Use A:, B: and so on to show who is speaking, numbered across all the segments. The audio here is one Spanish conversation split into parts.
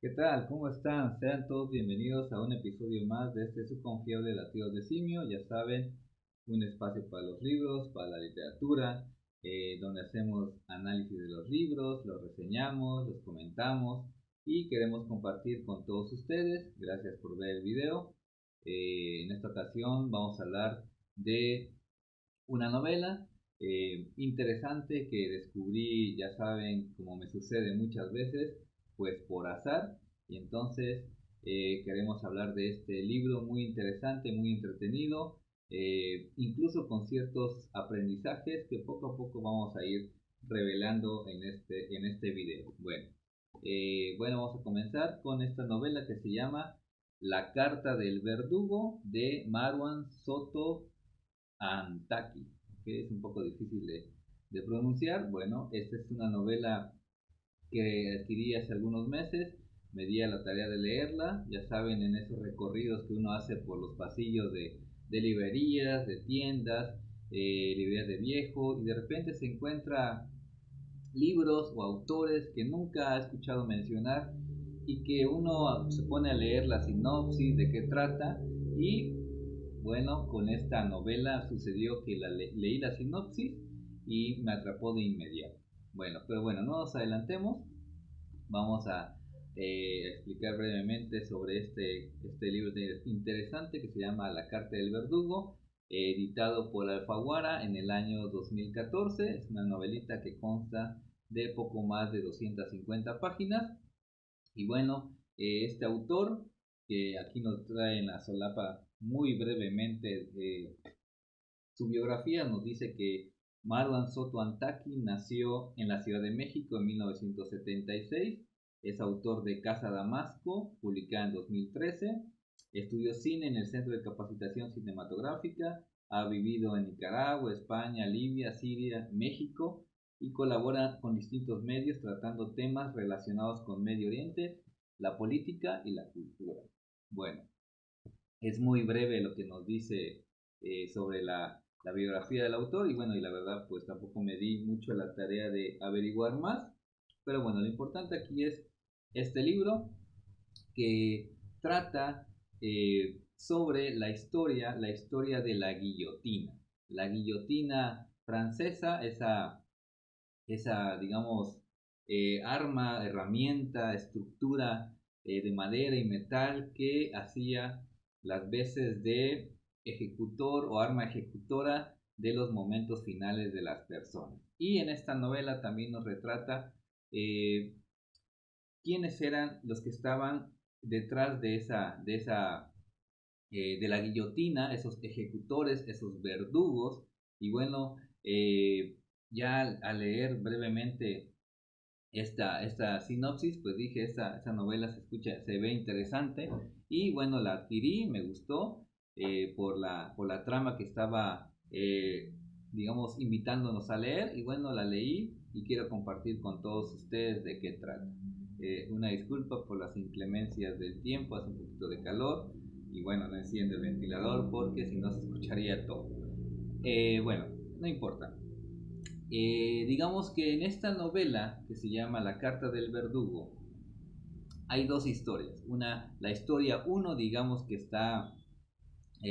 A: ¿Qué tal? ¿Cómo están? Sean todos bienvenidos a un episodio más de este su confiable Latidos de Simio. Ya saben, un espacio para los libros, para la literatura, donde hacemos análisis de los libros, los reseñamos, los comentamos y queremos compartir con todos ustedes. Gracias por ver el video. En esta ocasión vamos a hablar de una novela interesante que descubrí, ya saben, como me sucede muchas veces, pues por azar. Y entonces queremos hablar de este libro muy interesante, muy entretenido, incluso con ciertos aprendizajes que poco a poco vamos a ir revelando en este video. Bueno, vamos a comenzar con esta novela que se llama La carta del verdugo de Marwan Soto Antaki, que es un poco difícil de pronunciar. Bueno, esta es una novela que adquirí hace algunos meses, me di a la tarea de leerla, ya saben, en esos recorridos que uno hace por los pasillos de librerías, de tiendas, librerías de viejo, y de repente se encuentra libros o autores que nunca ha escuchado mencionar y que uno se pone a leer la sinopsis de qué trata y bueno, con esta novela sucedió que leí la sinopsis y me atrapó de inmediato. Bueno, pero bueno, no nos adelantemos. Vamos a explicar brevemente sobre este libro interesante que se llama La Carta del Verdugo, editado por Alfaguara en el año 2014. Es una novelita que consta de poco más de 250 páginas. Y bueno, este autor, que aquí nos trae en la solapa muy brevemente su biografía, nos dice que Marwan Soto Antaki nació en la Ciudad de México en 1976, es autor de Casa Damasco, publicada en 2013, estudió cine en el Centro de Capacitación Cinematográfica, ha vivido en Nicaragua, España, Libia, Siria, México y colabora con distintos medios tratando temas relacionados con Medio Oriente, la política y la cultura. Bueno, es muy breve lo que nos dice sobre la biografía del autor y bueno, y la verdad pues tampoco me di mucho la tarea de averiguar más, pero bueno, lo importante aquí es este libro que trata sobre la historia de la guillotina francesa, esa digamos, arma, herramienta, estructura de madera y metal que hacía las veces de ejecutor o arma ejecutora de los momentos finales de las personas. Y en esta novela también nos retrata eh, quiénes eran los que estaban detrás de la guillotina, esos ejecutores, esos verdugos. Y bueno, ya al leer brevemente esta sinopsis, pues dije, esta novela se escucha, se ve interesante y bueno, la adquirí, me gustó por la trama que estaba, digamos, invitándonos a leer y bueno, la leí y quiero compartir con todos ustedes de qué trata. Una disculpa por las inclemencias del tiempo, hace un poquito de calor y bueno, no enciende el ventilador porque si no se escucharía todo. Bueno, no importa. Digamos que en esta novela que se llama La Carta del Verdugo hay dos historias. La historia uno, digamos que está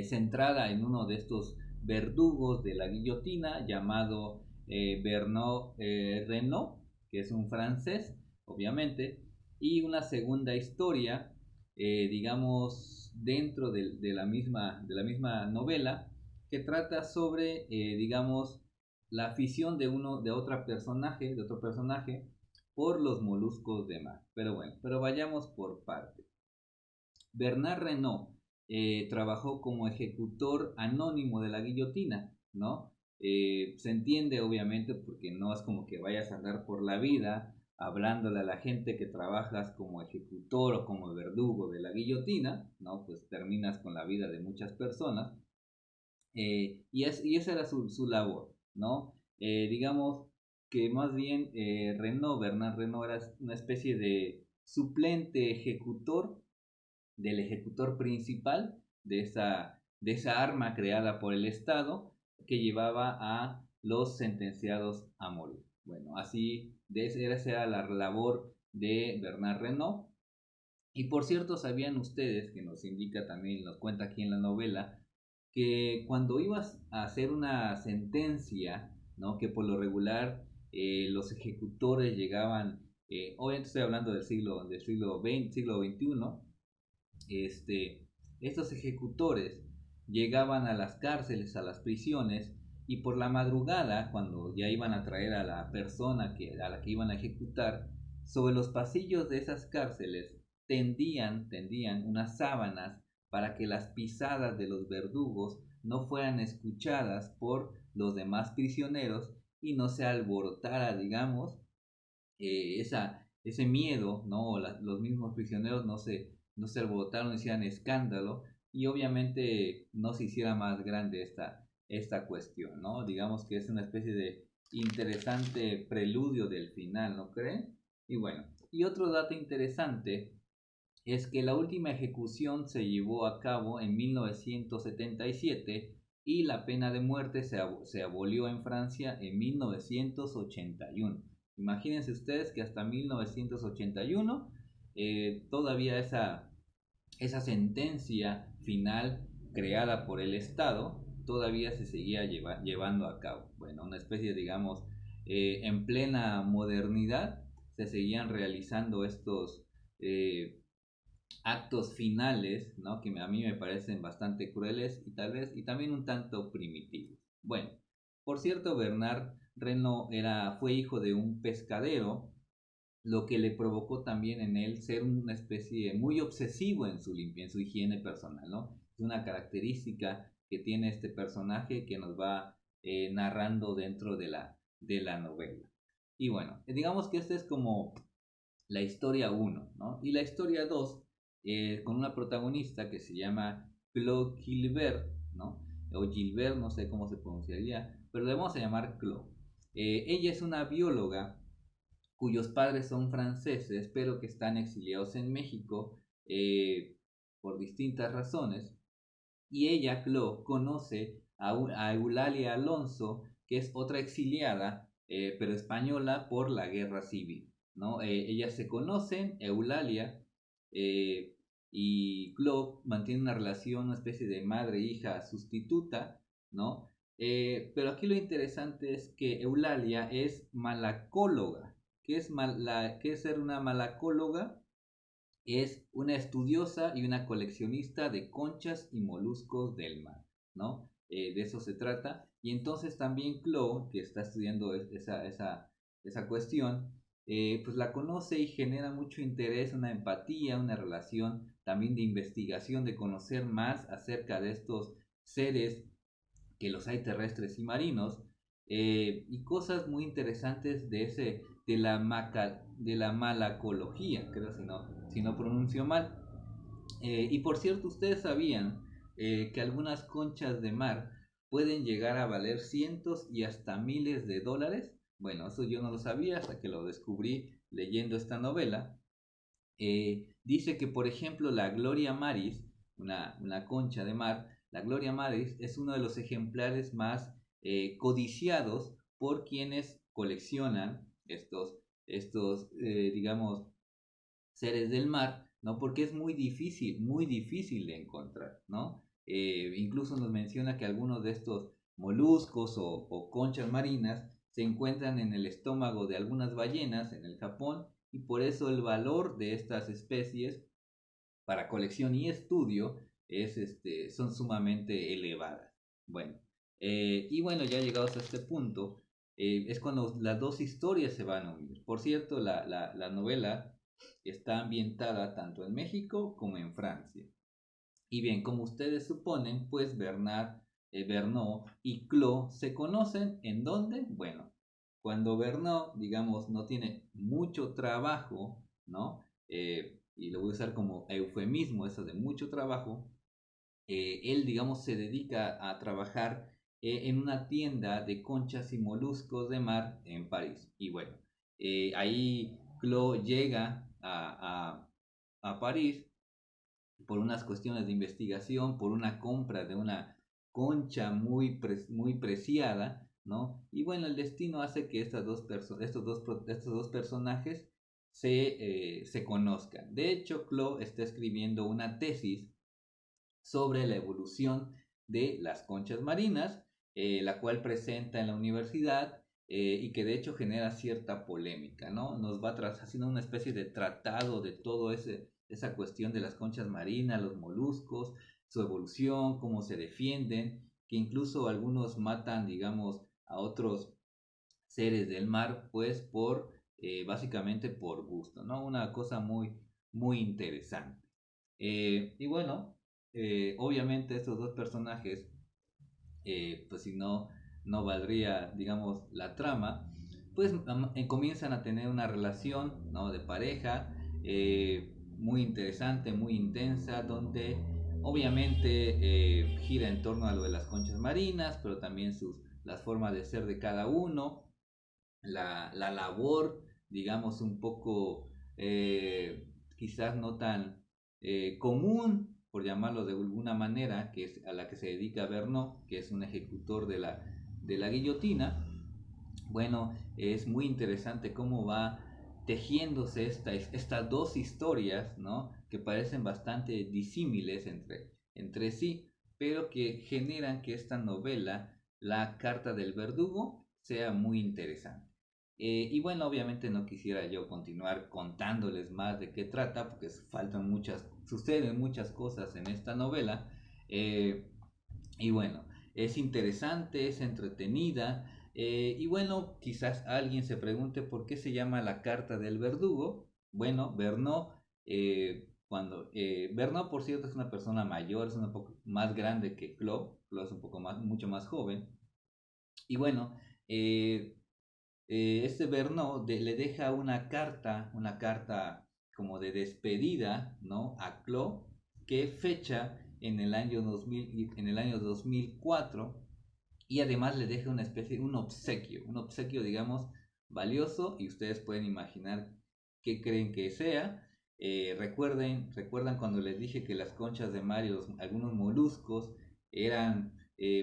A: centrada en uno de estos verdugos de la guillotina llamado Bernard Renault, que es un francés, obviamente, y una segunda historia, digamos, dentro de la misma novela, que trata sobre, digamos, la afición de otro personaje, por los moluscos de mar. Pero bueno, pero vayamos por partes. Bernard Renault trabajó como ejecutor anónimo de la guillotina, ¿no? Se entiende obviamente porque no es como que vayas a andar por la vida hablándole a la gente que trabajas como ejecutor o como verdugo de la guillotina, ¿no? Pues terminas con la vida de muchas personas. Y esa era su labor, ¿no? Digamos que más bien Bernard Renault era una especie de suplente ejecutor del ejecutor principal de esa arma creada por el Estado que llevaba a los sentenciados a morir. Bueno, esa era la labor de Bernard Renault. Y por cierto, ¿sabían ustedes, que nos indica también, nos cuenta aquí en la novela, que cuando ibas a hacer una sentencia, ¿no? Que por lo regular los ejecutores llegaban, obviamente estoy hablando del siglo XX, siglo XXI, este, estos ejecutores llegaban a las cárceles, a las prisiones, y por la madrugada, cuando ya iban a traer a la persona a la que iban a ejecutar, sobre los pasillos de esas cárceles tendían unas sábanas para que las pisadas de los verdugos no fueran escuchadas por los demás prisioneros y no se alborotara, digamos, ese miedo, ¿no? Los mismos prisioneros no se alborotaron, hicieran escándalo y obviamente no se hiciera más grande esta cuestión, ¿no? Digamos que es una especie de interesante preludio del final, ¿no creen? Y bueno, y otro dato interesante es que la última ejecución se llevó a cabo en 1977 y la pena de muerte se abolió en Francia en 1981. Imagínense ustedes que hasta 1981 todavía esa sentencia final creada por el Estado todavía se seguía llevando a cabo. Bueno, una especie, digamos, en plena modernidad se seguían realizando estos eh, actos finales, ¿no? Que a mí me parecen bastante crueles y también un tanto primitivos. Bueno, por cierto, Bernard Renault fue hijo de un pescadero, lo que le provocó también en él ser una especie muy obsesivo en su higiene personal, ¿no? Es una característica que tiene este personaje que nos va narrando dentro de la novela. Y bueno, digamos que esta es como la historia uno, ¿no? Y la historia 2 con una protagonista que se llama Claude Gilbert, ¿no? O Gilbert, no sé cómo se pronunciaría, pero le vamos a llamar Claude. Ella es una bióloga cuyos padres son franceses, pero que están exiliados en México por distintas razones. Y ella, Claude, conoce a Eulalia Alonso, que es otra exiliada, pero española por la guerra civil, ¿no? Ellas se conocen, Eulalia y Claude mantienen una relación, una especie de madre-hija sustituta, ¿no? Pero aquí lo interesante es que Eulalia es malacóloga. ¿Qué es ser una malacóloga? Es una estudiosa y una coleccionista de conchas y moluscos del mar, ¿no? De eso se trata. Y entonces también Chloe, que está estudiando esa cuestión, pues la conoce y genera mucho interés, una empatía, una relación también de investigación, de conocer más acerca de estos seres que los hay terrestres y marinos, y cosas muy interesantes de la malacología, creo si no pronuncio mal. Y por cierto, ¿ustedes sabían que algunas conchas de mar pueden llegar a valer cientos y hasta miles de dólares? Bueno, eso yo no lo sabía hasta que lo descubrí leyendo esta novela. Dice que, por ejemplo, la Gloria Maris, una concha de mar, la Gloria Maris es uno de los ejemplares más codiciados por quienes coleccionan estos digamos, seres del mar, ¿no? Porque es muy difícil de encontrar, ¿no? Incluso nos menciona que algunos de estos moluscos o conchas marinas se encuentran en el estómago de algunas ballenas en el Japón y por eso el valor de estas especies para colección y estudio son sumamente elevadas. Bueno, y bueno, ya llegados a este punto, es cuando las dos historias se van a unir. Por cierto, la novela está ambientada tanto en México como en Francia. Y bien, como ustedes suponen, pues Bernard y Claude se conocen ¿en dónde? Bueno, cuando Bernard, digamos, no tiene mucho trabajo, ¿no? Y lo voy a usar como eufemismo, eso de mucho trabajo, él, digamos, se dedica a trabajar en una tienda de conchas y moluscos de mar en París. Y bueno, ahí Claude llega a París por unas cuestiones de investigación, por una compra de una concha muy preciada, ¿no? Y bueno, el destino hace que estos dos personajes se conozcan. De hecho, Clo está escribiendo una tesis sobre la evolución de las conchas marinas, la cual presenta en la universidad y que de hecho genera cierta polémica, ¿no? Nos va haciendo una especie de tratado de todo esa cuestión de las conchas marinas, los moluscos, su evolución, cómo se defienden, que incluso algunos matan, digamos, a otros seres del mar, pues básicamente por gusto, ¿no? Una cosa muy interesante. Y bueno, obviamente estos dos personajes, pues si no, no valdría, digamos, la trama, pues comienzan a tener una relación, ¿no? De pareja, muy interesante, muy intensa, donde obviamente gira en torno a lo de las conchas marinas, pero también las formas de ser de cada uno, la labor, digamos, un poco quizás no tan común, por llamarlo de alguna manera, que es a la que se dedica Verneau, que es un ejecutor de la guillotina. Bueno, es muy interesante cómo va tejiéndose estas dos historias, ¿no? Que parecen bastante disímiles entre sí, pero que generan que esta novela, La carta del verdugo, sea muy interesante. Y bueno, obviamente no quisiera yo continuar contándoles más de qué trata, porque suceden muchas cosas en esta novela. Y bueno, es interesante, es entretenida. Y bueno, quizás alguien se pregunte por qué se llama La carta del verdugo. Bueno, Verneau, por cierto, es una persona mayor, es un poco más grande que Claude. Claude es mucho más joven. Y bueno, eh, este Verneau le deja una carta como de despedida, ¿no? A Claude, que fecha en el año 2000, en el año 2004, y además le deja una especie, un obsequio, digamos, valioso, y ustedes pueden imaginar qué creen que sea. Recuerdan cuando les dije que las conchas de mar y algunos moluscos eran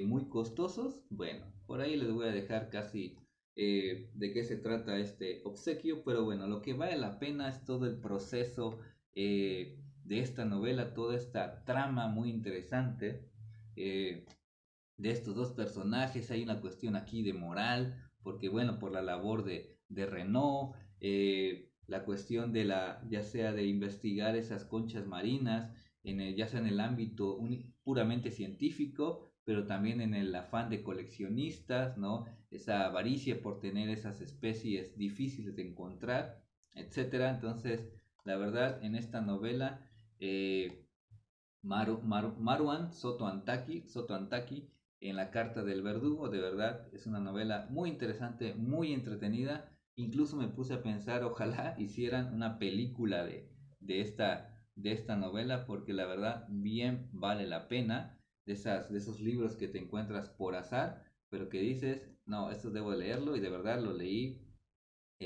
A: muy costosos. Bueno, por ahí les voy a dejar casi de qué se trata este obsequio, pero bueno, lo que vale la pena es todo el proceso de esta novela, toda esta trama muy interesante. De estos dos personajes. Hay una cuestión aquí de moral, porque bueno, por la labor de Renault, la cuestión ya sea de investigar esas conchas marinas, ya sea en el ámbito puramente científico, pero también en el afán de coleccionistas, ¿no? Esa avaricia por tener esas especies difíciles de encontrar, etcétera. Entonces, la verdad, en esta novela, Marwan Soto Antaki en La carta del verdugo, de verdad es una novela muy interesante, muy entretenida. Incluso me puse a pensar, ojalá hicieran una película de esta novela, porque la verdad bien vale la pena, de esos libros que te encuentras por azar, pero que dices, no, esto debo leerlo, y de verdad lo leí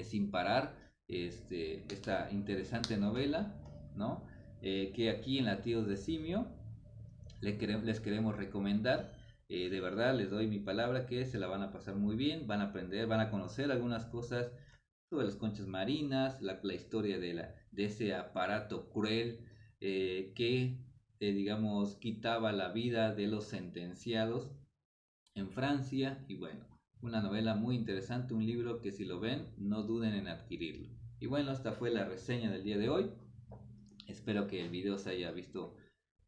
A: sin parar, esta interesante novela, ¿no? Que aquí en Latidos de Simio les queremos recomendar. De verdad les doy mi palabra que se la van a pasar muy bien, van a aprender, van a conocer algunas cosas sobre las conchas marinas, la historia de ese aparato cruel que, digamos, quitaba la vida de los sentenciados en Francia. Y bueno, una novela muy interesante, un libro que si lo ven, no duden en adquirirlo. Y bueno, esta fue la reseña del día de hoy. Espero que el video se haya visto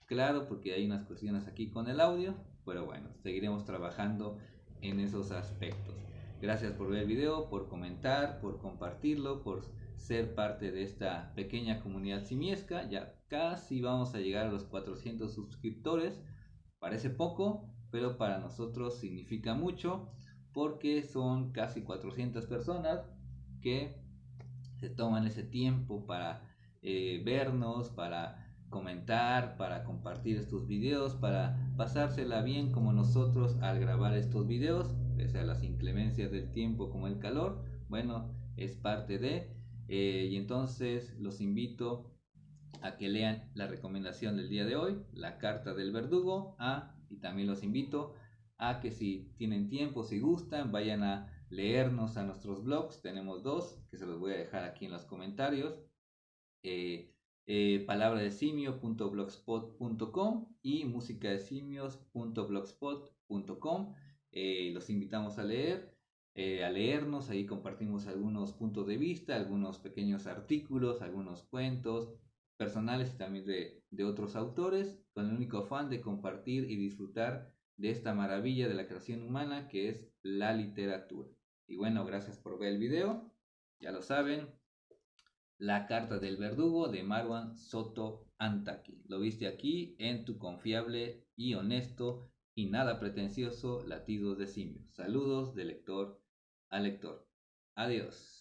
A: claro, porque hay unas cuestiones aquí con el audio, pero bueno, seguiremos trabajando en esos aspectos. Gracias por ver el video, por comentar, por compartirlo, por ser parte de esta pequeña comunidad simiesca. Ya casi vamos a llegar a los 400 suscriptores. Parece poco, pero para nosotros significa mucho, porque son casi 400 personas que se toman ese tiempo para vernos, para comentar, para compartir estos videos, para pasársela bien como nosotros al grabar estos videos, pese a las inclemencias del tiempo como el calor. Bueno, es parte y entonces los invito a que lean la recomendación del día de hoy, La carta del verdugo, y también los invito a que si tienen tiempo, si gustan, vayan a leernos a nuestros blogs. Tenemos dos que se los voy a dejar aquí en los comentarios. Palabradesimio.blogspot.com y musicadesimios.blogspot.com. Los invitamos a leer, a leernos. Ahí compartimos algunos puntos de vista, algunos pequeños artículos, algunos cuentos personales y también de otros autores, con el único afán de compartir y disfrutar de esta maravilla de la creación humana que es la literatura. Y bueno, gracias por ver el video. Ya lo saben, La carta del verdugo de Marwan Soto Antaki. Lo viste aquí en tu confiable y honesto y nada pretencioso Latidos de Simio. Saludos de lector a lector. Adiós.